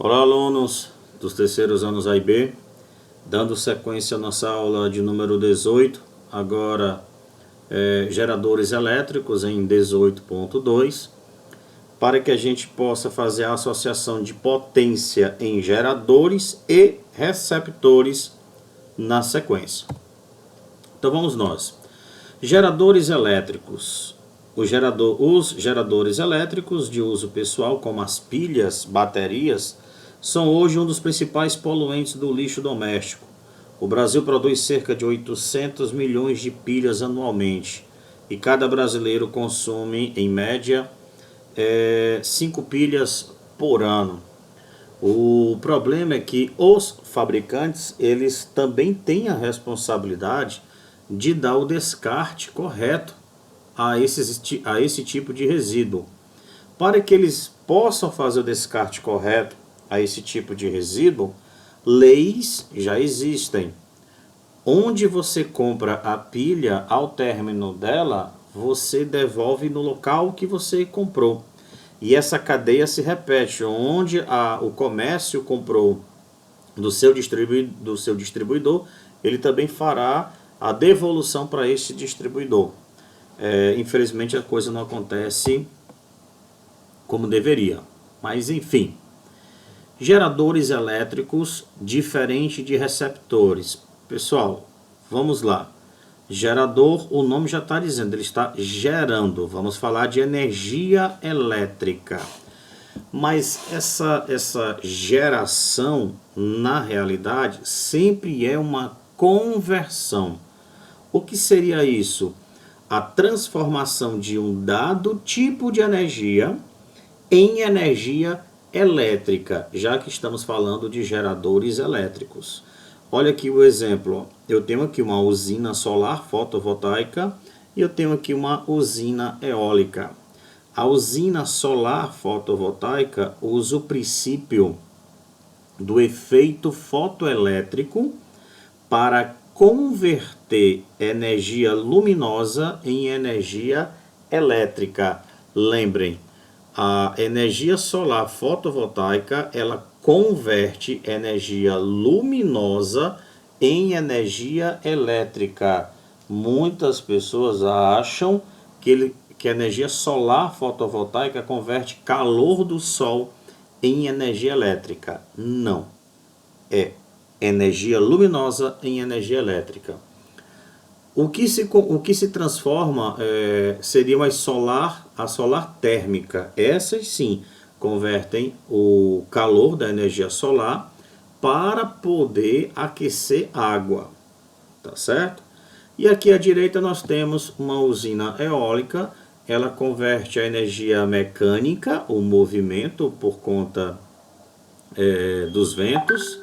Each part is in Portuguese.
Olá, alunos dos terceiros anos A e B, dando sequência à nossa aula de número 18, agora geradores elétricos em 18.2, para que a gente possa fazer a associação de potência em geradores e receptores na sequência. Então vamos nós. Geradores elétricos. Os geradores elétricos de uso pessoal, como as pilhas, baterias, são hoje um dos principais poluentes do lixo doméstico. O Brasil produz cerca de 800 milhões de pilhas anualmente e cada brasileiro consome, em média, 5 pilhas por ano. O problema é que os fabricantes, eles também têm a responsabilidade de dar o descarte correto a esse tipo de resíduo. Para que eles possam fazer o descarte correto a esse tipo de resíduo, leis já existem. Onde você compra a pilha, ao término dela, você devolve no local que você comprou. E essa cadeia se repete, onde o comércio comprou do seu distribuidor, ele também fará a devolução para este distribuidor. Infelizmente a coisa não acontece como deveria, mas enfim. Geradores elétricos diferente de receptores. Pessoal, vamos lá. Gerador, o nome já está dizendo, ele está gerando. Vamos falar de energia elétrica. Mas essa geração, na realidade, sempre é uma conversão. O que seria isso? A transformação de um dado tipo de energia em energia elétrica, já que estamos falando de geradores elétricos. Olha aqui o exemplo. Eu tenho aqui uma usina solar fotovoltaica e eu tenho aqui uma usina eólica. A usina solar fotovoltaica usa o princípio do efeito fotoelétrico para converter energia luminosa em energia elétrica. Lembrem, a energia solar fotovoltaica, ela converte energia luminosa em energia elétrica. Muitas pessoas acham que a energia solar fotovoltaica converte calor do sol em energia elétrica. Não. É energia luminosa em energia elétrica. O que se transforma seriam a solar térmica. Essas sim convertem o calor da energia solar para poder aquecer água. Tá certo? E aqui à direita nós temos uma usina eólica. Ela converte a energia mecânica, o movimento por conta dos ventos,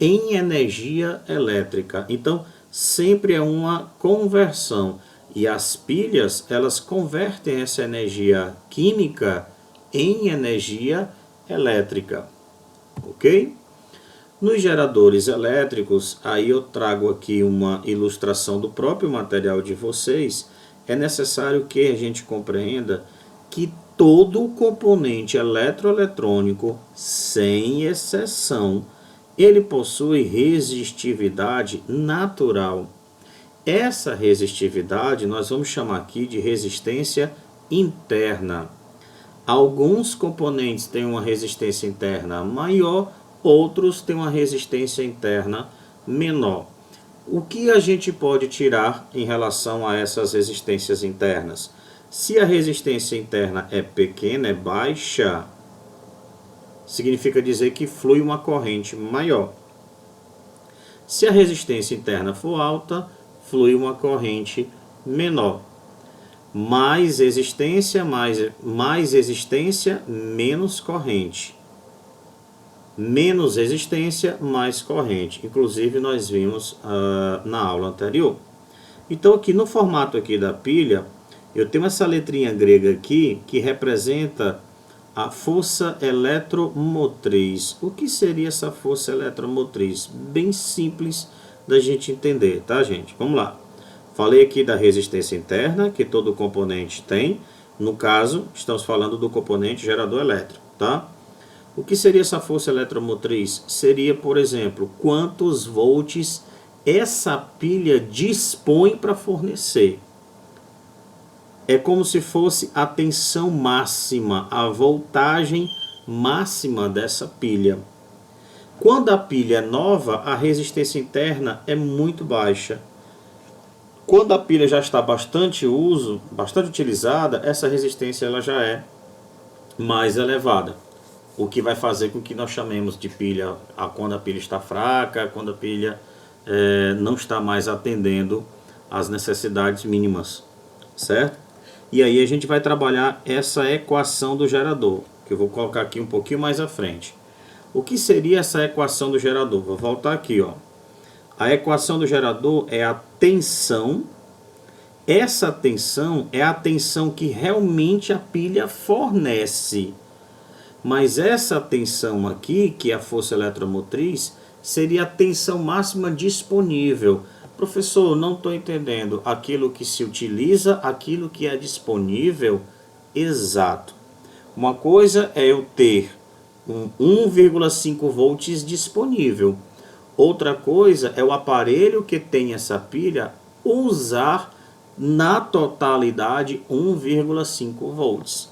em energia elétrica. Então, sempre é uma conversão. E as pilhas, elas convertem essa energia química em energia elétrica. Ok? Nos geradores elétricos, aí eu trago aqui uma ilustração do próprio material de vocês. É necessário que a gente compreenda que todo componente eletroeletrônico, sem exceção, ele possui resistividade natural. Essa resistividade nós vamos chamar aqui de resistência interna. Alguns componentes têm uma resistência interna maior, outros têm uma resistência interna menor. O que a gente pode tirar em relação a essas resistências internas? Se a resistência interna é pequena, é baixa, significa dizer que flui uma corrente maior. Se a resistência interna for alta, flui uma corrente menor. Mais resistência, menos corrente. Menos resistência, mais corrente. Inclusive nós vimos na aula anterior. Então aqui no formato aqui da pilha, eu tenho essa letrinha grega aqui que representa a força eletromotriz. O que seria essa força eletromotriz? Bem simples da gente entender, tá, gente? Vamos lá. Falei aqui da resistência interna, que todo componente tem. No caso, estamos falando do componente gerador elétrico, tá? O que seria essa força eletromotriz? Seria, por exemplo, quantos volts essa pilha dispõe para fornecer. É como se fosse a tensão máxima, a voltagem máxima dessa pilha. Quando a pilha é nova, a resistência interna é muito baixa. Quando a pilha já está bastante utilizada, essa resistência ela já é mais elevada. O que vai fazer com que nós chamemos de pilha quando a pilha está fraca, quando a pilha não está mais atendendo às necessidades mínimas, certo? E aí a gente vai trabalhar essa equação do gerador, que eu vou colocar aqui um pouquinho mais à frente. O que seria essa equação do gerador? Vou voltar aqui, ó. A equação do gerador é a tensão. Essa tensão é a tensão que realmente a pilha fornece. Mas essa tensão aqui, que é a força eletromotriz, seria a tensão máxima disponível. Professor, não estou entendendo. Aquilo que se utiliza, aquilo que é disponível? Exato. Uma coisa é eu ter 1,5 volts disponível. Outra coisa é o aparelho que tem essa pilha usar na totalidade 1,5 volts.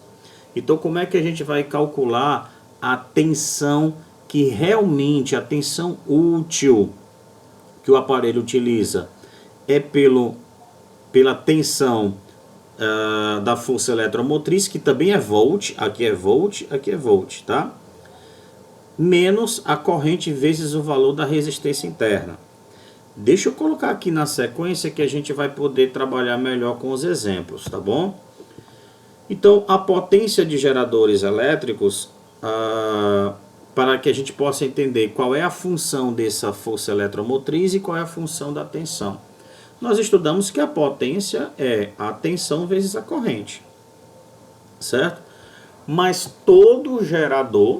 Então, como é que a gente vai calcular a tensão que realmente, a tensão útil que o aparelho utiliza? É pela tensão da força eletromotriz, que também é volt, aqui é volt, aqui é volt, tá? Menos a corrente vezes o valor da resistência interna. Deixa eu colocar aqui na sequência que a gente vai poder trabalhar melhor com os exemplos, tá bom? Então, a potência de geradores elétricos, para que a gente possa entender qual é a função dessa força eletromotriz e qual é a função da tensão. Nós estudamos que a potência é a tensão vezes a corrente, certo? Mas todo gerador,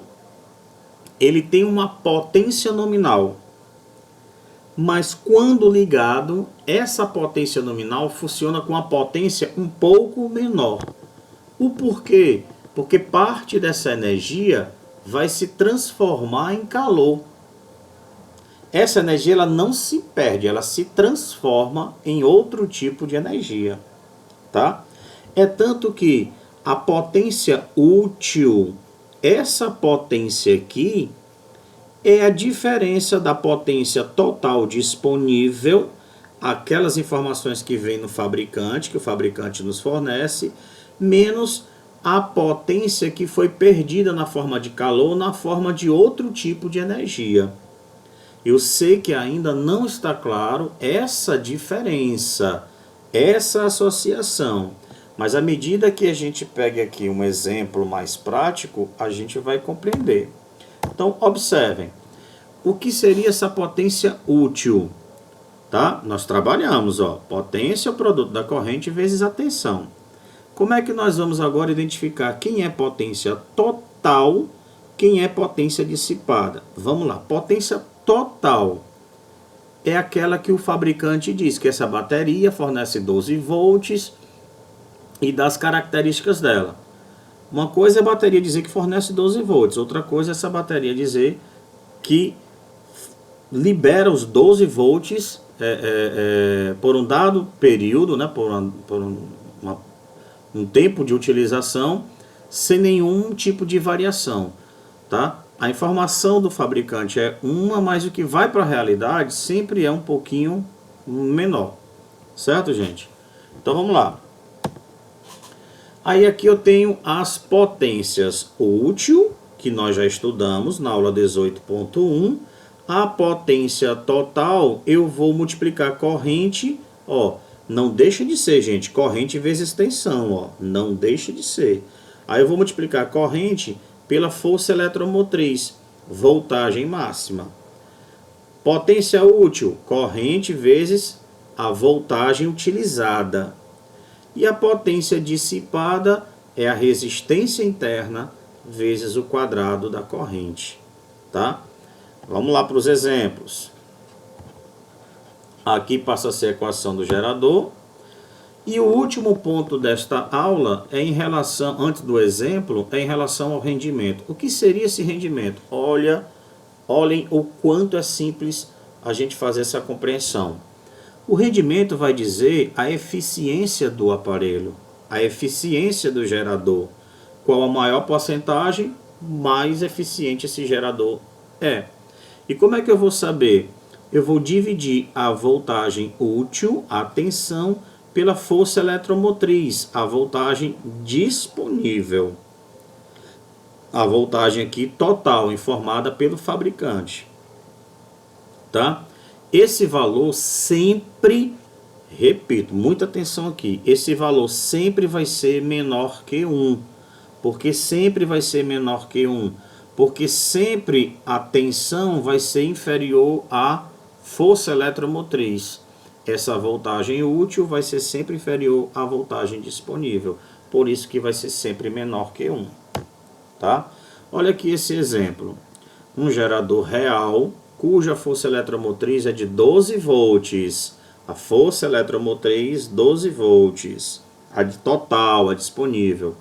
ele tem uma potência nominal. Mas quando ligado, essa potência nominal funciona com a potência um pouco menor. O porquê? Porque parte dessa energia vai se transformar em calor. Essa energia ela não se perde, ela se transforma em outro tipo de energia, tá? É tanto que a potência útil, essa potência aqui, é a diferença da potência total disponível, aquelas informações que vem no fabricante, que o fabricante nos fornece, menos a potência que foi perdida na forma de calor, na forma de outro tipo de energia. Eu sei que ainda não está claro essa diferença, essa associação, mas à medida que a gente pega aqui um exemplo mais prático, a gente vai compreender. Então, observem, o que seria essa potência útil? Tá? Nós trabalhamos, ó, potência é o produto da corrente vezes a tensão. Como é que nós vamos agora identificar quem é potência total, quem é potência dissipada? Vamos lá, potência total é aquela que o fabricante diz que essa bateria fornece 12 volts e das características dela. Uma coisa é a bateria dizer que fornece 12 volts, outra coisa é essa bateria dizer que libera os 12 volts por um dado período, né, por um tempo de utilização, sem nenhum tipo de variação, tá? A informação do fabricante é uma, mas o que vai para a realidade sempre é um pouquinho menor, certo, gente? Então vamos lá. Aí aqui eu tenho as potências útil, que nós já estudamos na aula 18.1. A potência total, eu vou multiplicar corrente, ó, não deixa de ser, gente, corrente vezes tensão, ó, não deixa de ser. Aí eu vou multiplicar corrente pela força eletromotriz, voltagem máxima. Potência útil, corrente vezes a voltagem utilizada. E a potência dissipada é a resistência interna vezes o quadrado da corrente, tá? Vamos lá para os exemplos. Aqui passa a ser a equação do gerador. E o último ponto desta aula é em relação, antes do exemplo, é em relação ao rendimento. O que seria esse rendimento? Olhem o quanto é simples a gente fazer essa compreensão. O rendimento vai dizer a eficiência do aparelho, a eficiência do gerador. Qual a maior porcentagem, mais eficiente esse gerador é. E como é que eu vou saber? Eu vou dividir a voltagem útil, a tensão, pela força eletromotriz, a voltagem disponível. A voltagem aqui total, informada pelo fabricante. Tá? Esse valor sempre, repito, muita atenção aqui, esse valor sempre vai ser menor que 1. Por que sempre vai ser menor que 1? Porque sempre a tensão vai ser inferior à força eletromotriz. Essa voltagem útil vai ser sempre inferior à voltagem disponível. Por isso que vai ser sempre menor que 1. Tá? Olha aqui esse exemplo. Um gerador real, cuja força eletromotriz é de 12 volts. A força eletromotriz, 12 volts. A total, a disponível.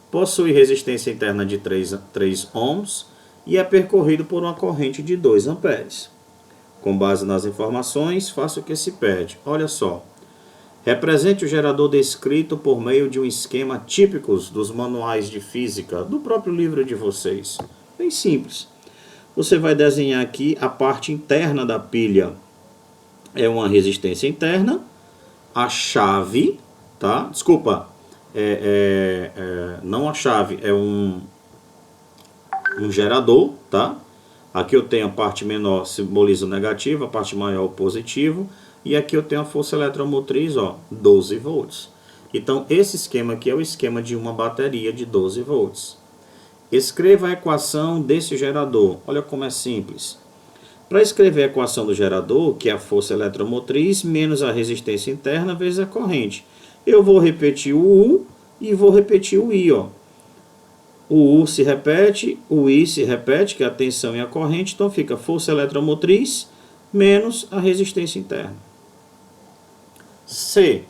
Possui resistência interna de 3 ohms e é percorrido por uma corrente de 2 amperes. Com base nas informações, faça o que se pede. Olha só. Represente o gerador descrito por meio de um esquema típico dos manuais de física, do próprio livro de vocês. Bem simples. Você vai desenhar aqui a parte interna da pilha. É uma resistência interna. A chave, tá? Desculpa, não a chave, é um gerador, tá? Aqui eu tenho a parte menor, simboliza o negativo, a parte maior o positivo. E aqui eu tenho a força eletromotriz, ó, 12 volts. Então, esse esquema aqui é o esquema de uma bateria de 12 volts. Escreva a equação desse gerador. Olha como é simples. Para escrever a equação do gerador, que é a força eletromotriz, menos a resistência interna, vezes a corrente. Eu vou repetir o U e vou repetir o I, ó. O U se repete, o I se repete, que é a tensão e a corrente. Então, fica força eletromotriz menos a resistência interna. C.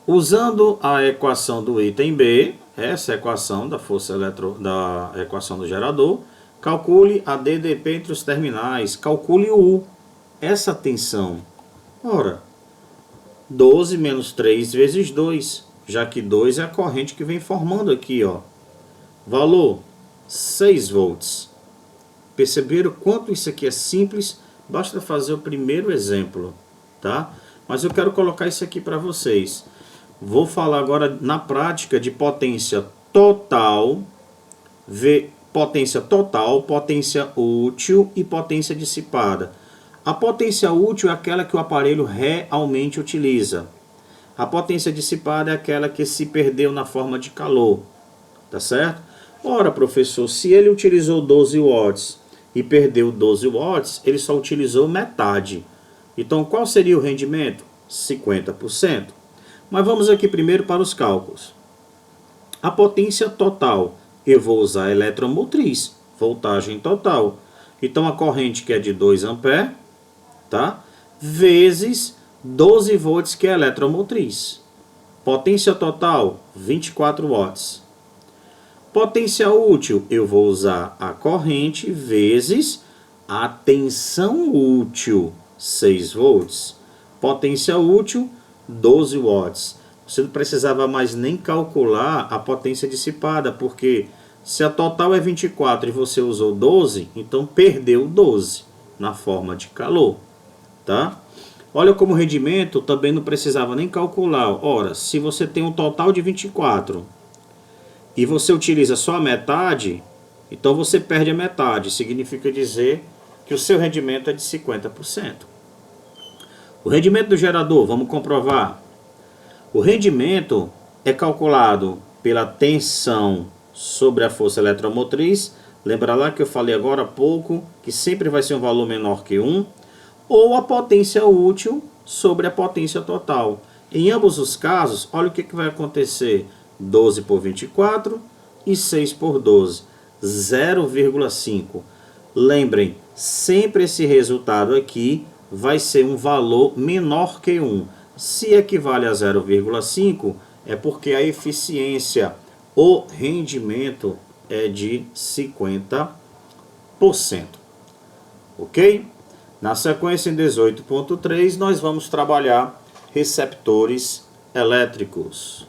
Usando a equação do item B, essa é a equação da força da equação do gerador, calcule a DDP entre os terminais, calcule o U, essa tensão. Ora, 12 menos 3 vezes 2, já que 2 é a corrente que vem formando aqui, ó. Valor, 6 volts. Perceberam quanto isso aqui é simples? Basta fazer o primeiro exemplo, tá? Mas eu quero colocar isso aqui para vocês. Vou falar agora na prática de potência total, potência útil e potência dissipada. A potência útil é aquela que o aparelho realmente utiliza. A potência dissipada é aquela que se perdeu na forma de calor, tá certo? Ora, professor, se ele utilizou 12 watts e perdeu 12 watts, ele só utilizou metade. Então, qual seria o rendimento? 50%. Mas vamos aqui primeiro para os cálculos. A potência total, eu vou usar a eletromotriz, voltagem total. Então, a corrente que é de 2 amperes, tá? Vezes 12 volts que é a eletromotriz. Potência total, 24 watts. Potência útil, eu vou usar a corrente vezes a tensão útil, 6 volts. Potência útil, 12 watts. Você não precisava mais nem calcular a potência dissipada, porque se a total é 24 e você usou 12, então perdeu 12 na forma de calor, tá? Olha como o rendimento também não precisava nem calcular. Ora, se você tem um total de 24 e você utiliza só a metade, então você perde a metade. Significa dizer que o seu rendimento é de 50%. O rendimento do gerador, vamos comprovar. O rendimento é calculado pela tensão sobre a força eletromotriz. Lembra lá que eu falei agora há pouco que sempre vai ser um valor menor que 1. Ou a potência útil sobre a potência total. Em ambos os casos, olha o que vai acontecer. 12 por 24 e 6 por 12. 0,5. Lembrem, sempre esse resultado aqui vai ser um valor menor que 1. Se equivale a 0,5, é porque a eficiência, o rendimento é de 50%. Ok? Na sequência em 18.3, nós vamos trabalhar receptores elétricos.